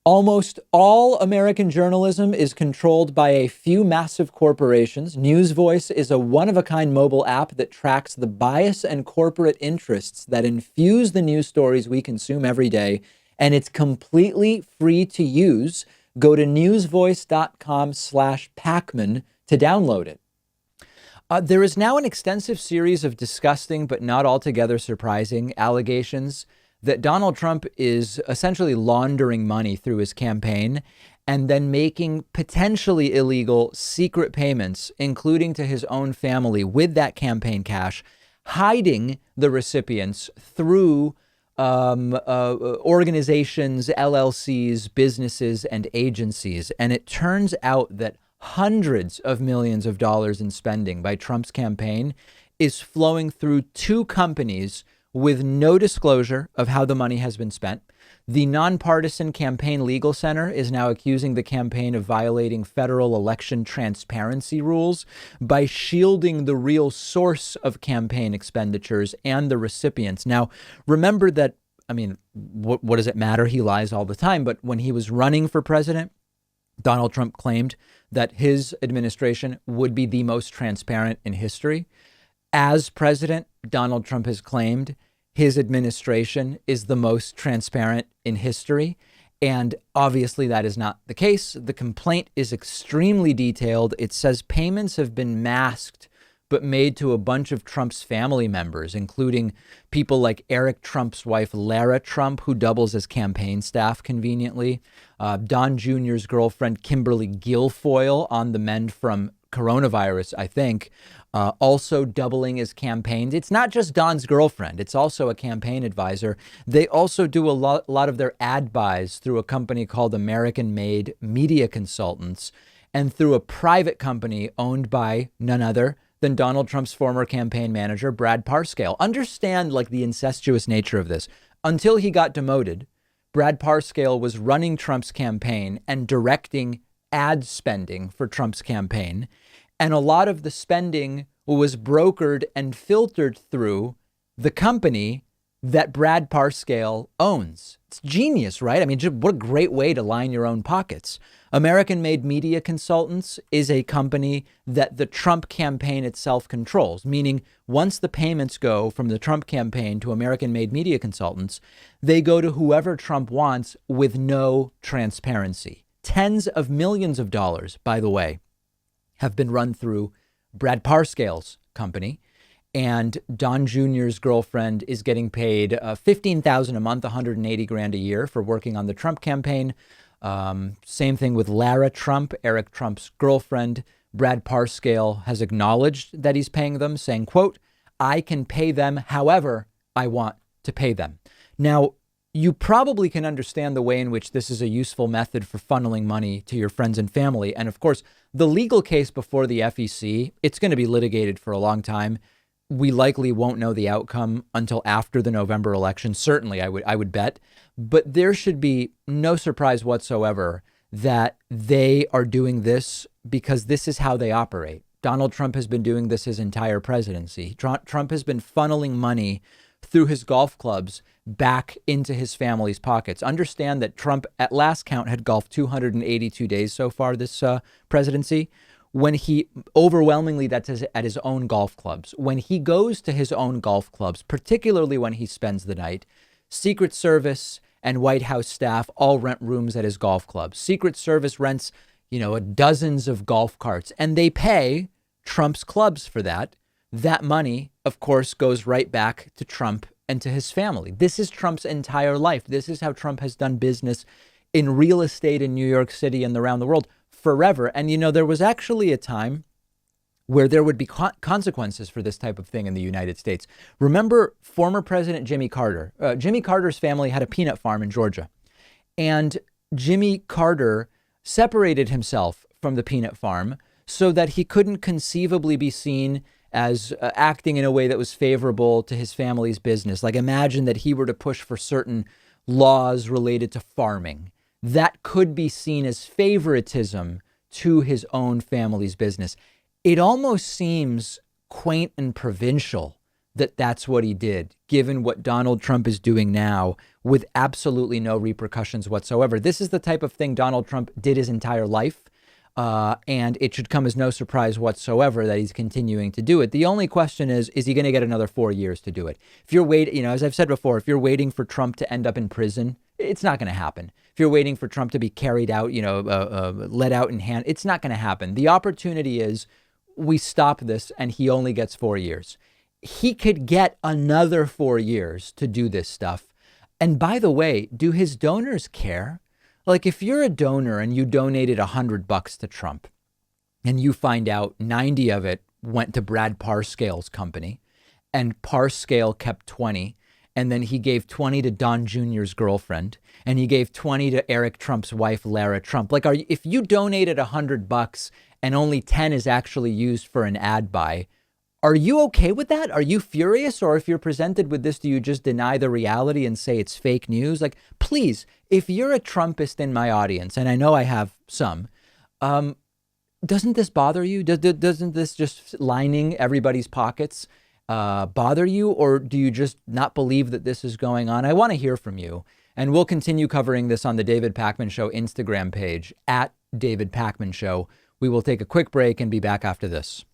Almost all American journalism is controlled by a few massive corporations. News Voice is a one-of-a-kind mobile app that tracks the bias and corporate interests that infuse the news stories we consume every day, and it's completely free to use. Go to newsvoice.com/Pakman to download it. There is now an extensive series of disgusting but not altogether surprising allegations that Donald Trump is essentially laundering money through his campaign and then making potentially illegal secret payments, including to his own family, with that campaign cash, hiding the recipients through organizations, LLCs, businesses, and agencies. And it turns out that hundreds of millions of dollars in spending by Trump's campaign is flowing through two companies with no disclosure of how the money has been spent. The Nonpartisan Campaign Legal Center is now accusing the campaign of violating federal election transparency rules by shielding the real source of campaign expenditures and the recipients. Now, remember that, I mean, what does it matter? He lies all the time. But when he was running for president, Donald Trump claimed that his administration would be the most transparent in history. As president, Donald Trump has claimed his administration is the most transparent in history. And obviously that is not the case. The complaint is extremely detailed. It says payments have been masked, but made to a bunch of Trump's family members, including people like Eric Trump's wife, Lara Trump, who doubles as campaign staff conveniently. Don Jr.'s girlfriend, Kimberly Guilfoyle, on the mend from coronavirus, I think, also doubling as campaigns. It's not just Don's girlfriend. It's also a campaign advisor. They also do a lot of their ad buys through a company called American Made Media Consultants and through a private company owned by none other than Donald Trump's former campaign manager, Brad Parscale. Understand like the incestuous nature of this. Until he got demoted, Brad Parscale was running Trump's campaign and directing ad spending for Trump's campaign. And a lot of the spending was brokered and filtered through the company that Brad Parscale owns. It's genius, right? I mean, what a great way to line your own pockets. American Made Media Consultants is a company that the Trump campaign itself controls, meaning once the payments go from the Trump campaign to American Made Media Consultants, they go to whoever Trump wants with no transparency. Tens of millions of dollars, by the way, have been run through Brad Parscale's company. And Don Jr.'s girlfriend is getting paid $15,000 a month, $180,000 a year for working on the Trump campaign. Same thing with Lara Trump, Eric Trump's girlfriend. Brad Parscale has acknowledged that he's paying them, saying, quote, "I can pay them however I want to pay them." Now, you probably can understand the way in which this is a useful method for funneling money to your friends and family. And of course, the legal case before the FEC, it's going to be litigated for a long time. We likely won't know the outcome until after the November election. Certainly, I would bet. But there should be no surprise whatsoever that they are doing this because this is how they operate. Donald Trump has been doing this his entire presidency. Trump has been funneling money through his golf clubs back into his family's pockets. Understand that Trump, at last count, had golfed 282 days so far this presidency. When he overwhelmingly, that's at his own golf clubs. When he goes to his own golf clubs, particularly when he spends the night, Secret Service and White House staff all rent rooms at his golf clubs. Secret Service rents, dozens of golf carts, and they pay Trump's clubs for that. That money, of course, goes right back to Trump and to his family. This is Trump's entire life. This is how Trump has done business in real estate in New York City and around the world forever. And, there was actually a time where there would be consequences for this type of thing in the United States. Remember former President Jimmy Carter? Jimmy Carter's family had a peanut farm in Georgia. And Jimmy Carter separated himself from the peanut farm so that he couldn't conceivably be seen as acting in a way that was favorable to his family's business. Like imagine that he were to push for certain laws related to farming. That could be seen as favoritism to his own family's business. It almost seems quaint and provincial that that's what he did, given what Donald Trump is doing now with absolutely no repercussions whatsoever. This is the type of thing Donald Trump did his entire life. And it should come as no surprise whatsoever that he's continuing to do it. The only question is he going to get another 4 years to do it? If you're waiting, as I've said before, if you're waiting for Trump to end up in prison, it's not going to happen. If you're waiting for Trump to be carried out, let out in hand, it's not going to happen. The opportunity is we stop this and he only gets 4 years. He could get another 4 years to do this stuff. And by the way, do his donors care? Like if you're a donor and you donated $100 to Trump and you find out 90 of it went to Brad Parscale's company and Parscale kept 20, and then he gave 20 to Don Jr.'s girlfriend and he gave 20 to Eric Trump's wife, Lara Trump. Like, if you donated $100 and only 10 is actually used for an ad buy, are you okay with that? Are you furious? Or if you're presented with this, do you just deny the reality and say it's fake news? Like, please, if you're a Trumpist in my audience, and I know I have some, doesn't this bother you? Doesn't this just lining everybody's pockets bother you? Or do you just not believe that this is going on? I want to hear from you. And we'll continue covering this on the David Pakman Show Instagram page, @David Pakman Show. We will take a quick break and be back after this.